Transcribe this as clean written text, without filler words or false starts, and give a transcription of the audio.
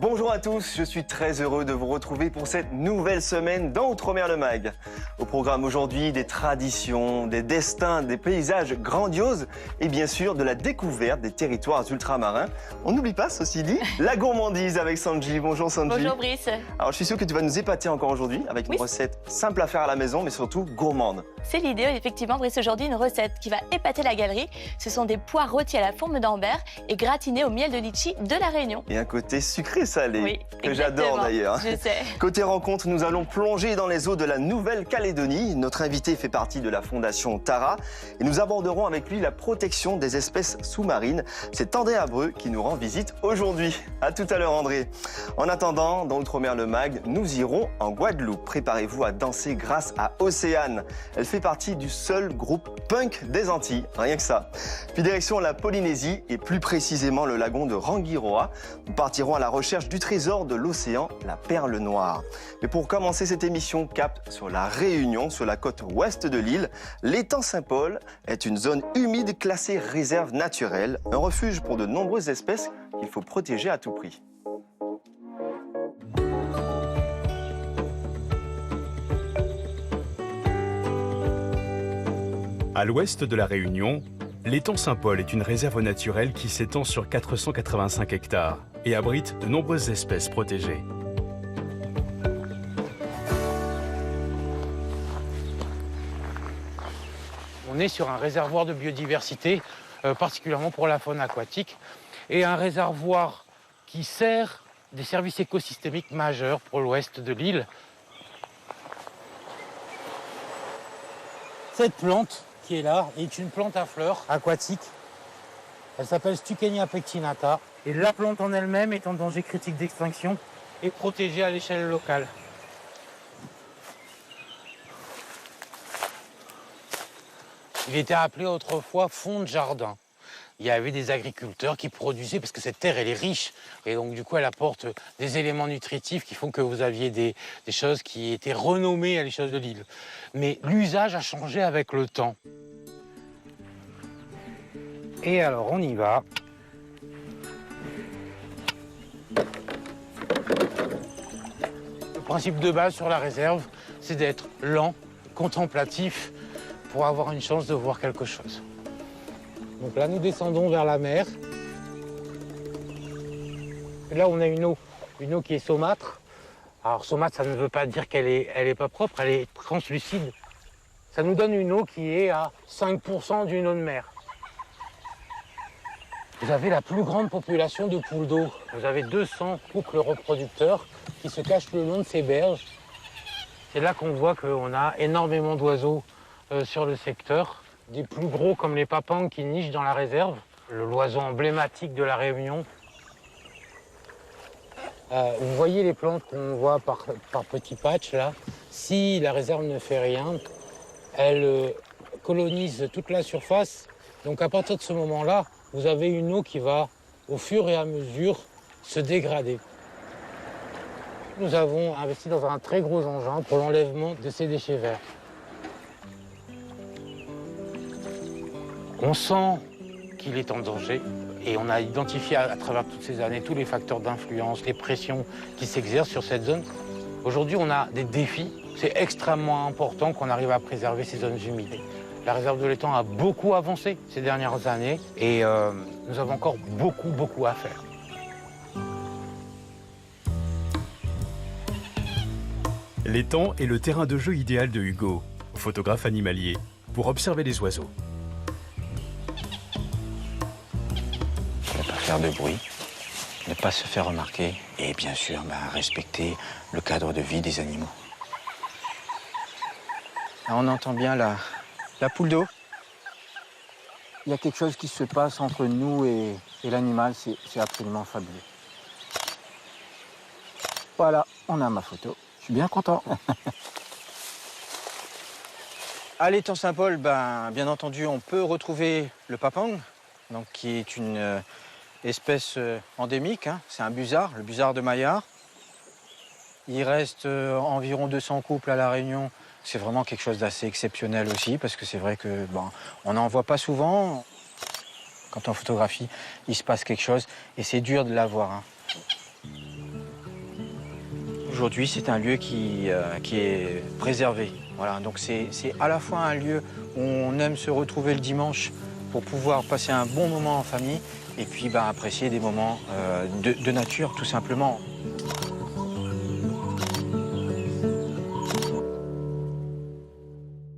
Bonjour à tous, je suis très heureux de vous retrouver pour cette nouvelle semaine dans Outre-mer le Mag. Au programme aujourd'hui, des traditions, des destins, des paysages grandioses et bien sûr de la découverte des territoires ultramarins. On n'oublie pas, ceci dit, la gourmandise avec Sanji. Bonjour Sanji. Bonjour Brice. Alors je suis sûr que tu vas nous épater encore aujourd'hui avec une recette simple à faire à la maison mais surtout gourmande. C'est l'idée, effectivement Brice, aujourd'hui une recette qui va épater la galerie. Ce sont des pois rôtis à la fourme d'Ambert et gratinés au miel de litchi de la Réunion. Et un côté sucré-salé, oui, que j'adore d'ailleurs. Je sais. Côté rencontre, nous allons plonger dans les eaux de la Nouvelle-Calédonie. Notre invité fait partie de la fondation Tara et nous aborderons avec lui la protection des espèces sous-marines. C'est André Abreu qui nous rend visite aujourd'hui. À tout à l'heure André. En attendant, dans Outre-mer le Mag, nous irons en Guadeloupe. Préparez-vous à danser grâce à Océane. Elle fait partie du seul groupe punk des Antilles, rien que ça. Puis direction la Polynésie et plus précisément le lagon de Rangiroa. Nous partirons à la recherche du trésor de l'océan, la perle noire. Mais pour commencer cette émission, cap sur la Réunion, sur la côte ouest de l'île. L'étang Saint-Paul est une zone humide classée réserve naturelle, un refuge pour de nombreuses espèces qu'il faut protéger à tout prix. À l'ouest de la Réunion, l'étang Saint-Paul est une réserve naturelle qui s'étend sur 485 hectares et abrite de nombreuses espèces protégées. On est sur un réservoir de biodiversité, particulièrement pour la faune aquatique, et un réservoir qui sert des services écosystémiques majeurs pour l'ouest de l'île. Cette plante qui est là est une plante à fleurs aquatique. Elle s'appelle Stuckenia pectinata. Et la plante en elle-même est en danger critique d'extinction et protégée à l'échelle locale. Il était appelé autrefois fond de jardin. Il y avait des agriculteurs qui produisaient, parce que cette terre, elle est riche, et donc du coup, elle apporte des éléments nutritifs qui font que vous aviez des choses qui étaient renommées à l'échelle de l'île. Mais l'usage a changé avec le temps. Et alors, on y va. Le principe de base sur la réserve, c'est d'être lent, contemplatif, pour avoir une chance de voir quelque chose. Donc là, nous descendons vers la mer. Et là, on a une eau qui est saumâtre. Alors, saumâtre, ça ne veut pas dire qu'elle est pas propre, elle est translucide. Ça nous donne une eau qui est à 5% d'une eau de mer. Vous avez la plus grande population de poules d'eau. Vous avez 200 couples reproducteurs qui se cachent le long de ces berges. C'est là qu'on voit qu'on a énormément d'oiseaux sur le secteur. Des plus gros comme les papangs qui nichent dans la réserve, l'oiseau emblématique de la Réunion. Vous voyez les plantes qu'on voit par petits patchs là. Si la réserve ne fait rien, elle colonise toute la surface. Donc à partir de ce moment-là, vous avez une eau qui va, au fur et à mesure, se dégrader. Nous avons investi dans un très gros engin pour l'enlèvement de ces déchets verts. On sent qu'il est en danger et on a identifié à travers toutes ces années tous les facteurs d'influence, les pressions qui s'exercent sur cette zone. Aujourd'hui, on a des défis. C'est extrêmement important qu'on arrive à préserver ces zones humides. La réserve de l'étang a beaucoup avancé ces dernières années et nous avons encore beaucoup à faire. L'étang est le terrain de jeu idéal de Hugo, photographe animalier, pour observer les oiseaux. Ne pas faire de bruit, ne pas se faire remarquer et bien sûr respecter le cadre de vie des animaux. Là, on entend bien la poule d'eau. Il y a quelque chose qui se passe entre nous et l'animal, c'est absolument fabuleux. Voilà, on a ma photo. Je suis bien content. À l'étang Saint-Paul, bien entendu, on peut retrouver le papang, donc, qui est une espèce endémique. Hein. C'est un busard, le busard de Maillard. Il reste environ 200 couples à La Réunion. C'est vraiment quelque chose d'assez exceptionnel aussi, parce que c'est vrai que on n'en voit pas souvent. Quand on photographie, il se passe quelque chose et c'est dur de l'avoir. Hein. Aujourd'hui, c'est un lieu qui est préservé. Voilà, donc c'est à la fois un lieu où on aime se retrouver le dimanche pour pouvoir passer un bon moment en famille et puis apprécier des moments de nature, tout simplement.